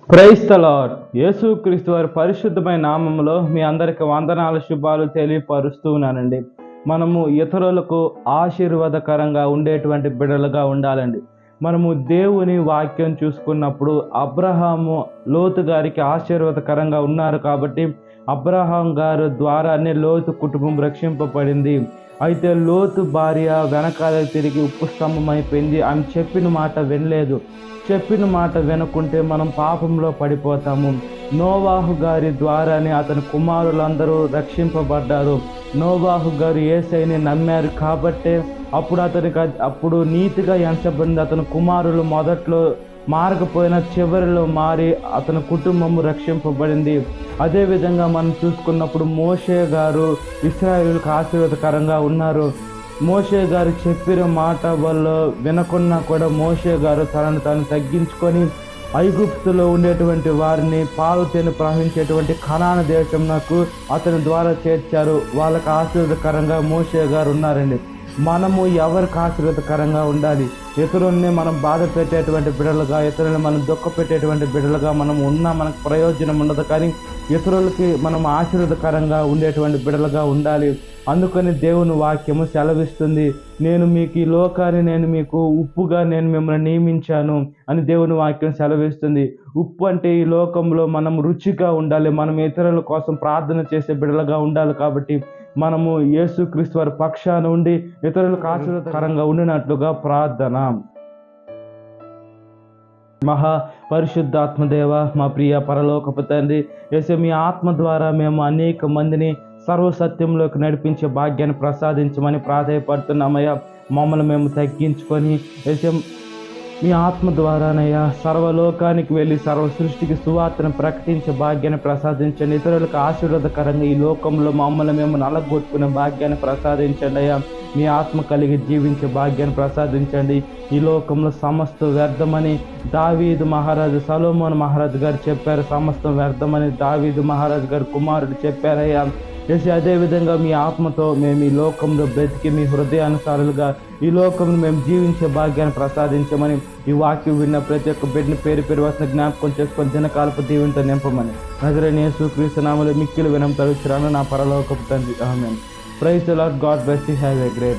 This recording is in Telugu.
Praise the lord. యేసుక్రీస్తు వారి పరిశుద్ధమైన నామములో మీ అందరికి వందనాలు శుభాలు తెలియపరుస్తూ ఉన్నానండి. మనము ఇతరులకు ఆశీర్వాదకరంగా ఉండేటువంటి బిడ్డలుగా ఉండాలండి. మనము దేవుని వాక్యం చూసుకున్నప్పుడు అబ్రహాము లోతు గారికి ఆశీర్వాదకరంగా ఉన్నారు కాబట్టి అబ్రహాం గారు ద్వారానే లోతు కుటుంబం రక్షింపబడింది. అయితే లోతు భార్య వెనకాల తిరిగి ఉప్పు స్తంభం అయిపోయింది. ఆమె చెప్పిన మాట వినలేదు. చెప్పిన మాట వినకుంటే మనం పాపంలో పడిపోతాము. నోవాహు గారి ద్వారానే అతని కుమారులందరూ రక్షింపబడ్డారు. నోవాహు గారు యేసయ్యని నమ్మారు కాబట్టే అప్పుడు నీతిగా ఎంచబడింది. అతని కుమారులు మొదట్లో మారకపోయిన చివరిలో మారి అతని కుటుంబము రక్షింపబడింది. అదేవిధంగా మనం చూసుకున్నప్పుడు మోషే గారు ఇశ్రాయేలుకు ఆశీర్వాదకరంగా ఉన్నారు. మోషే గారు చెప్పిన మాట వల్ల వినకున్నా కూడా మోషే గారు తనను తాను తగ్గించుకొని ఐగుప్తులో ఉండేటువంటి వారిని పాలు తేనె ప్రవహించేటువంటి కనాను దేశంకు అతని ద్వారా చేర్చారు. వాళ్ళకి ఆశీర్వాదకరంగా మోషే గారు ఉన్నారండి. మనము ఎవరికి ఆశీర్వాదకరంగా ఉండాలి? ఇతరుల్ని మనం బాధ పెట్టేటువంటి బిడ్డలుగా, ఇతరులను మనం దుఃఖ పెట్టేటువంటి బిడ్డలుగా మనం ఉన్నా మనకు ప్రయోజనం ఉండదు. కానీ ఇతరులకి మనం ఆశీర్వాదకరంగా ఉండేటువంటి బిడ్డలుగా ఉండాలి. అందుకని దేవుని వాక్యము సెలవిస్తుంది, నేను మీకు ఈ లోకాన్ని నేను మీకు ఉప్పుగా నేను మిమ్మల్ని నియమించాను అని దేవుని వాక్యం సెలవిస్తుంది. ఉప్పు అంటే ఈ లోకంలో మనం రుచిగా ఉండాలి. మనం ఇతరుల కోసం ప్రార్థన చేసే బిడ్డలుగా ఉండాలి. కాబట్టి మనము యేసుక్రీస్తు వారి పక్షాన ఉండి ఇతరులకు ఆశీర్వాదకరంగా ఉండినట్లుగా ప్రార్థన. మహా పరిశుద్ధాత్మదేవ, మా ప్రియ పరలోకపు తండ్రి, యేసు మీ ఆత్మ ద్వారా మేము అనేక మందిని సర్వసత్యంలోకి నడిపించే భాగ్యాన్ని ప్రసాదించమని ప్రాధాయపడుతున్నామయ్యా. మమ్మల్ని మేము తగ్గించుకొని యేసు మీ ఆత్మ ద్వారానయ్యా సర్వలోకానికి వెళ్ళి సర్వ సృష్టికి సువార్తను ప్రకటించే భాగ్యాన్ని ప్రసాదించండి. ఇతరులకు ఆశీర్వాదకరంగా ఈ లోకంలో మమ్మల్ని మేము నలగొట్టుకునే భాగ్యాన్ని ప్రసాదించండి అయ్యా. మీ ఆత్మ కలిగి జీవించే భాగ్యాన్ని ప్రసాదించండి. ఈ లోకంలో సమస్త వ్యర్థమని దావీదు మహారాజు సొలొమోను మహారాజు గారు చెప్పారు. సమస్తం వ్యర్థమని దావీదు మహారాజు గారు కుమారుడు చెప్పారయ్యా. చేసి అదేవిధంగా మీ ఆత్మతో మేము ఈ లోకంలో బ్రతికి మీ హృదయానుసారులుగా ఈ లోకంలో మేము జీవించే భాగ్యాన్ని ప్రసాదించమని ఈ వాక్యం విన్న ప్రతి ఒక్క బిడ్డని పేరు పేరు వస్తున్న జ్ఞాపకం చేసుకొని దినకాలపు దీవెనతో నింపమని నజరేయుడైన యేసుక్రీస్తు నామములో మిక్కిలి వినయం తరుచున్నాను నా పరలోకపు తండ్రి. ఆమేన్. Praise the lord. God bless you. Have a great day.